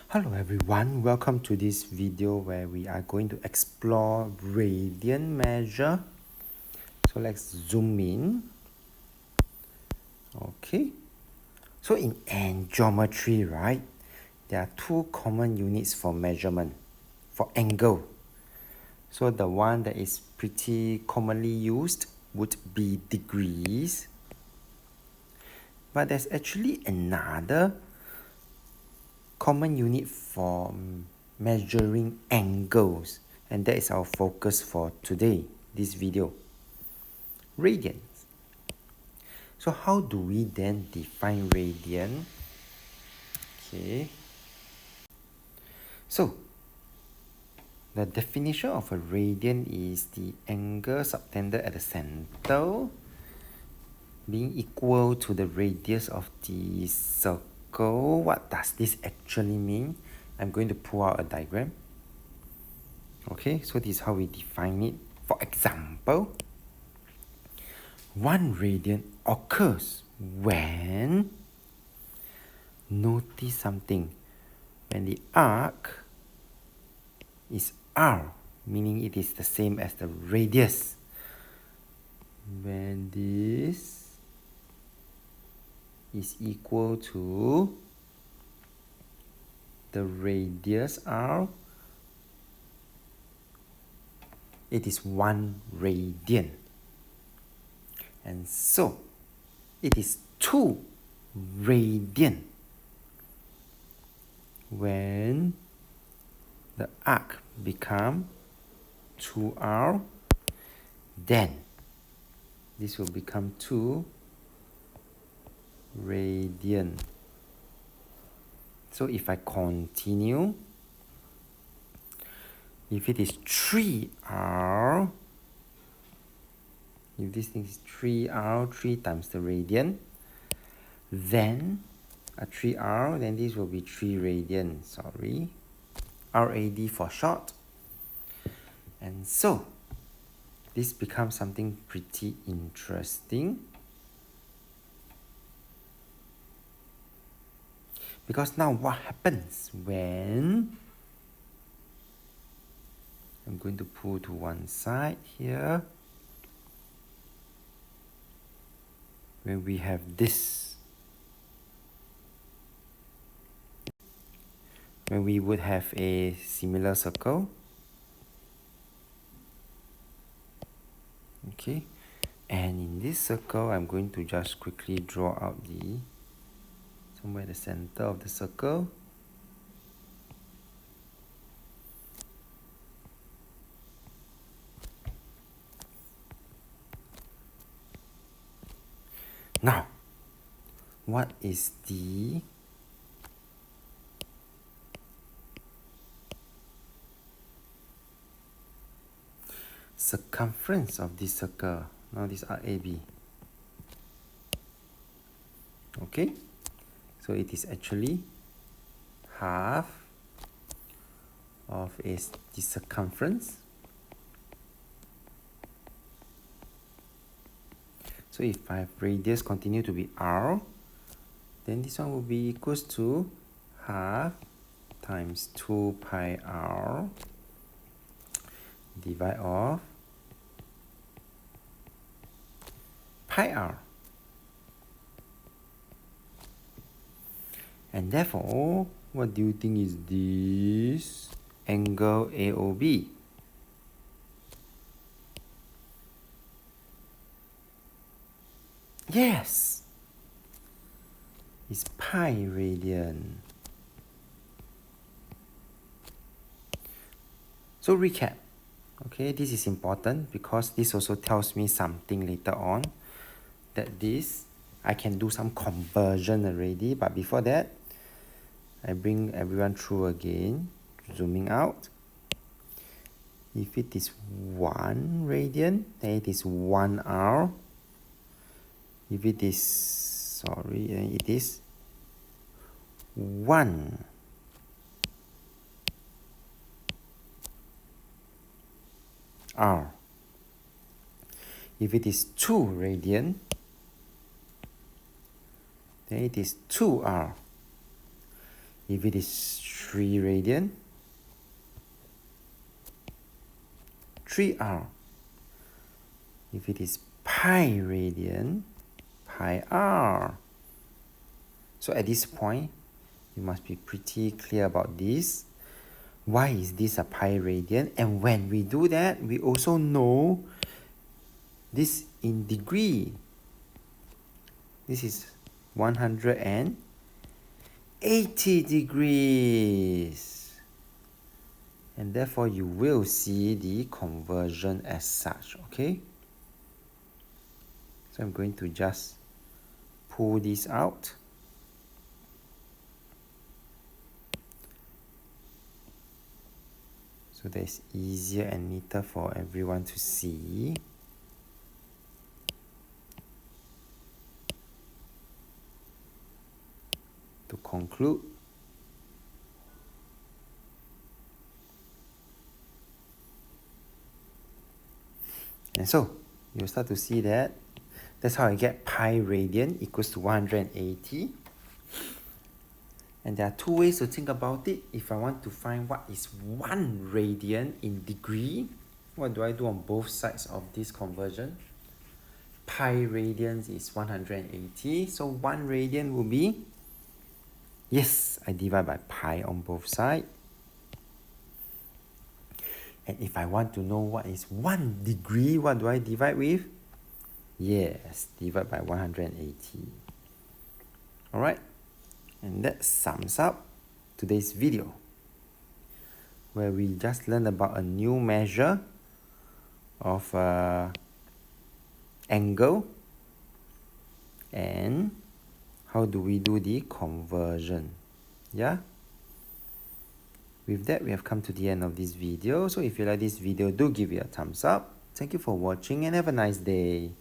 Hello everyone, welcome to this video where we are going to explore radian measure. So let's zoom in. Okay, so in geometry, right, there are two common units for measurement for angle. So the one that is pretty commonly used would be degrees, but there's actually another common unit for measuring angles, and that is our focus for today, this video, radians. So how do we then define radian? Okay, so the definition of a radian is the angle subtended at the center being equal to the radius of the circle. What does this actually mean? I'm going to pull out a diagram. Okay, so this is how we define it. For example, 1 radian occurs when, notice something, when the arc is r, meaning it is the same as the radius. When this is equal to the radius r, it is 1 radian. And so, it is 2 radian when the arc become 2r, then this will become 2 radian. So if I continue, if it is 3r, if this thing is 3r, 3 times the radian, then a 3r, then this will be 3 radian, sorry, RAD for short. And so this becomes something pretty interesting, because now what happens when I'm going to pull to one side here, when we have this, when we would have a similar circle, okay, and in this circle I'm going to just quickly draw out the somewhere at the center of the circle. Now, what is the circumference of this circle? Now this RAB. Okay, so it is actually half of the circumference. So if I have radius continue to be r, then this one will be equals to half times 2 pi r divide off pi r. And therefore, what do you think is this angle AOB? Yes, it's pi radian. So recap. Okay, this is important because this also tells me something later on, that this, I can do some conversion already, but before that, I bring everyone through again, zooming out. If it is 1 radian, then it is 1 r. If it is, sorry, it is 1 r. If it is 2 radian, then it is 2r. If it is 3 radian, 3r. If it is pi radian, pi r. So at this point, you must be pretty clear about this. Why is this a pi radian? And when we do that, we also know this in degree. This is 180 degrees. And therefore, you will see the conversion as such, okay? So I'm going to just pull this out. So that it's easier and neater for everyone to see. To conclude, and so you'll start to see that that's how I get pi radian equals to 180. And there are two ways to think about it. If I want to find what is 1 radian in degree, what do I do on both sides of this conversion? Pi radians is 180, so 1 radian will be, yes, I divide by pi on both sides. And if I want to know what is 1 degree, what do I divide with? Yes, divide by 180. Alright, and that sums up today's video, where we just learned about a new measure of angle and how do we do the conversion. Yeah? With that, we have come to the end of this video. So if you like this video, do give it a thumbs up. Thank you for watching and have a nice day.